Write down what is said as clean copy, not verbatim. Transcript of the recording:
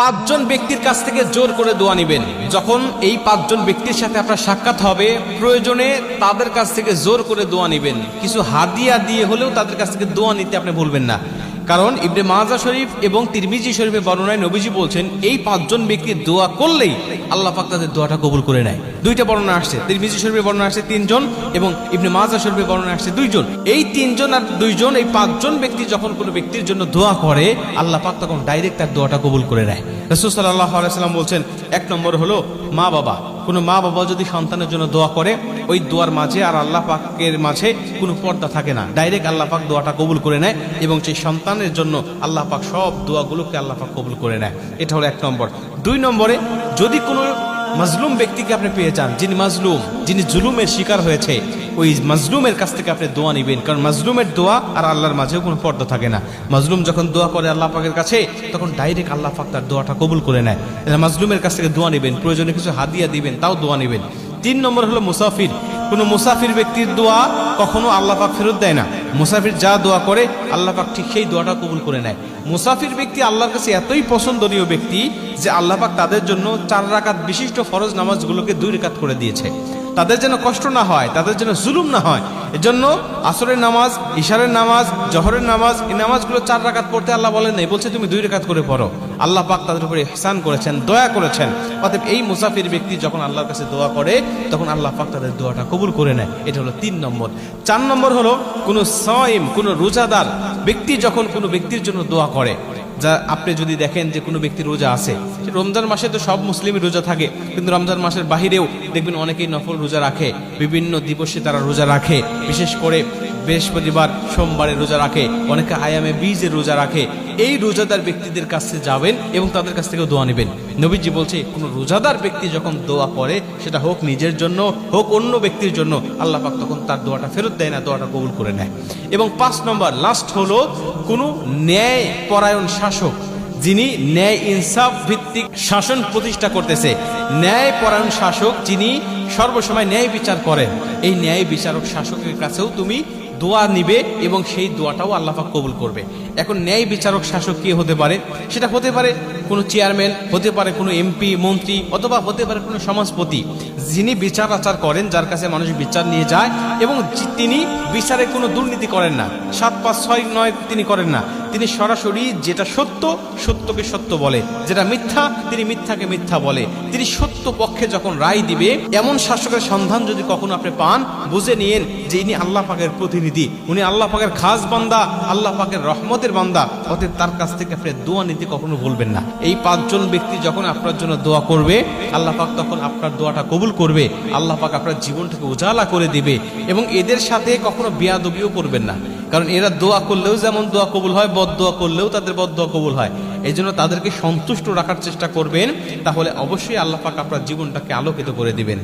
পাঁচজন ব্যক্তির কাছ থেকে জোর করে দোয়া নিবেন। যখন এই পাঁচজন ব্যক্তির সাথে আপনার সাক্ষাৎ হবে, প্রয়োজনে তাদের কাছ থেকে জোর করে দোয়া নিবেন। কিছু হাদিয়া দিয়ে হলেও তাদের কাছ থেকে দোয়া নিতে আপনি ভুলবেন না। কারণ ইবনে মাজাহ শরীফ এবং তিরমিজি শরীফের বর্ণনায় নবীজি বলছেন, এই পাঁচজন ব্যক্তির দোয়া করলেই আল্লাহ পাক তাদের দোয়াটা কবুল করে নেয়। দুইটা বর্ণনা আসছে, তিরমিজি শরীফের বর্ণনা আসছে 3 জন এবং ইবনে মাজাহ শরীফের বর্ণনা আসছে 2 জন। এই 3 জন আর 2 জন, এই 5 জন ব্যক্তি যখন কোনো ব্যক্তির জন্য দোয়া করে, আল্লাহ পাক তখন ডাইরেক্ট তার দোয়াটা কবুল করে নেয়। রাসূল সাল্লাল্লাহু আলাইহি ওয়াসাল্লাম বলছেন, 1 নম্বর হলো মা বাবা। কোনো মা বাবা যদি সন্তানের জন্য দোয়া করে, ওই দোয়ার মাঝে আর আল্লাহ পাকের মাঝে কোনো পর্দা থাকে না, ডাইরেক্ট আল্লাহ পাক দোয়াটা কবুল করে নেয় এবং সেই সন্তানের জন্য আল্লাহ পাক সব দোয়াগুলোকে আল্লাহ পাক কবুল করে নেয়। এটা হলো 1 নম্বর। 2 নম্বরে, যদি কোনো মাজলুম ব্যক্তিকে আপনি পেয়ে যান, যিনি মাজলুম, যিনি জুলুমের শিকার হয়েছে, ওই মাজলুমের কাছ থেকে আপনি দোয়া নেবেন। কারণ মাজলুমের দোয়া আর আল্লাহর মাঝেও কোনো পর্দা থাকে না। মাজলুম যখন দোয়া করে আল্লাহ পাকের কাছে, তখন ডাইরেক্ট আল্লাহ পাক তার দোয়াটা কবুল করে নেয়। মাজলুমের কাছ থেকে দোয়া নেবেন, প্রয়োজনে কিছু হাদিয়া দিবেন, তাও দোয়া নেবেন। 3 নম্বর হলো মুসাফির। কোনো মুসাফির ব্যক্তির দোয়া কখনো আল্লাহ পাক ফেরত দেয় না। মুসাফির যা দোয়া করে আল্লাহ পাক ঠিক সেই দোয়াটা কবুল করে নেয়। মুসাফির ব্যক্তি আল্লাহর কাছে এতই পছন্দনীয় ব্যক্তি যে আল্লাহ পাক তাদের জন্য 4 রাকাত বিশিষ্ট ফরজ নামাজগুলোকে 2 রাকাত করে দিয়েছে। তাদের যেন কষ্ট না হয়, তাদের যেন জুলুম না হয়, এজন্য আসরের নামাজ, ইশারের নামাজ, জহরের নামাজ, এই নামাজগুলো 4 রাকাত পড়তে আল্লাহ বলেন নাই, বলছে তুমি 2 রাকাত করে পড়ো। আল্লাহ পাক তাদের উপরে ইহসান করেছেন, দয়া করেছেন। অতএব এই মুসাফির ব্যক্তি যখন আল্লাহর কাছে দোয়া করে, তখন আল্লাহ পাক তাদের দোয়াটা কবুল করে নেয়। এটা হলো 3 নম্বর। 4 নম্বর হলো কোনো সাইম, কোনো রোজাদার ব্যক্তি যখন কোনো ব্যক্তির জন্য দোয়া করে, যা আপনি যদি দেখেন যে কোনো ব্যক্তি রোজা আছে, রমজান মাসে তো সব মুসলিমই রোজা থাকে, কিন্তু রমজান মাসের বাহিরেও দেখবেন অনেকেই নফল রোজা রাখে, বিভিন্ন দিবসে তারা রোজা রাখে, বিশেষ করে বৃহস্পতিবার, সোমবারে রোজা রাখে, অনেকে আয়ামে বীজের রোজা রাখে। এই রোজাদার ব্যক্তিদের কাছে যাবেন এবং তাদের কাছ থেকে দোয়া নেবেন। নবীজি বলছে, কোনো রোজাদার ব্যক্তি যখন দোয়া করে, সেটা হোক নিজের জন্য, হোক অন্য ব্যক্তির জন্য, আল্লাহ পাক তখন তার দোয়াটা ফেরত দেয় না, দোয়াটা কবুল করে নেয়। এবং 5 নম্বর লাস্ট হলো কোনো ন্যায় পরায়ণ শাসক, যিনি ন্যায় ইনসাফ ভিত্তিক শাসন প্রতিষ্ঠা করতেছে। ন্যায় পরায়ণ শাসক যিনি সর্বসময় ন্যায় বিচার করেন, এই ন্যায় বিচারক শাসকের কাছেও তুমি দোয়া নিবে এবং সেই দোয়াটাও আল্লাহ পাক কবুল করবে। এখন ন্যায় বিচারক শাসক কি হতে পারে? সেটা হতে পারে কোনো চেয়ারম্যান, হতে পারে কোনো এমপি, মন্ত্রী, অথবা হতে পারে কোনো সমাজপতি, যিনি বিচার আচার করেন, যার কাছে মানুষ বিচার নিয়ে যায় এবং তিনি বিচারে কোনো দুর্নীতি করেন না, 7, 5, 6, 9 তিনি করেন না। তিনি সরাসরি যেটা সত্য, সত্যকে সত্য বলে, যেটা মিথ্যা, তিনি মিথ্যাকে মিথ্যা বলে। তিনি সত্য পক্ষে যখন রায় দিবে, এমন শাসকের সন্ধান যদি কখনো আপনি পান, বুঝে নিয়েন যে ইনি আল্লাহ পাকের প্রতিনিধি, উনি আল্লাহ পাকের খাস বান্দা, আল্লাহ পাকের রহমতের বান্দা। অতএব তার কাছ থেকে আপনি দোয়া নিতে কখনো ভুলবেন না। এই 5 জন ব্যক্তি যখন আপনার জন্য দোয়া করবে, আল্লাহ পাক তখন আপনার দোয়াটা কবুল করবে। আল্লাহ পাক আপনার জীবনটাকে উজালা করে দিবে এবং এদের সাথে কখনো বেয়াদবিও করবেন না। কারণ এরা দোয়া করলেও যেমন দোয়া কবুল হয়, বদদোয়া করলেও তাদের বদদোয়া কবুল হয়। এই জন্য তাদেরকে সন্তুষ্ট রাখার চেষ্টা করবেন, তাহলে অবশ্যই আল্লাহ পাক আপনার জীবনটাকে আলোকিত করে দিবেন।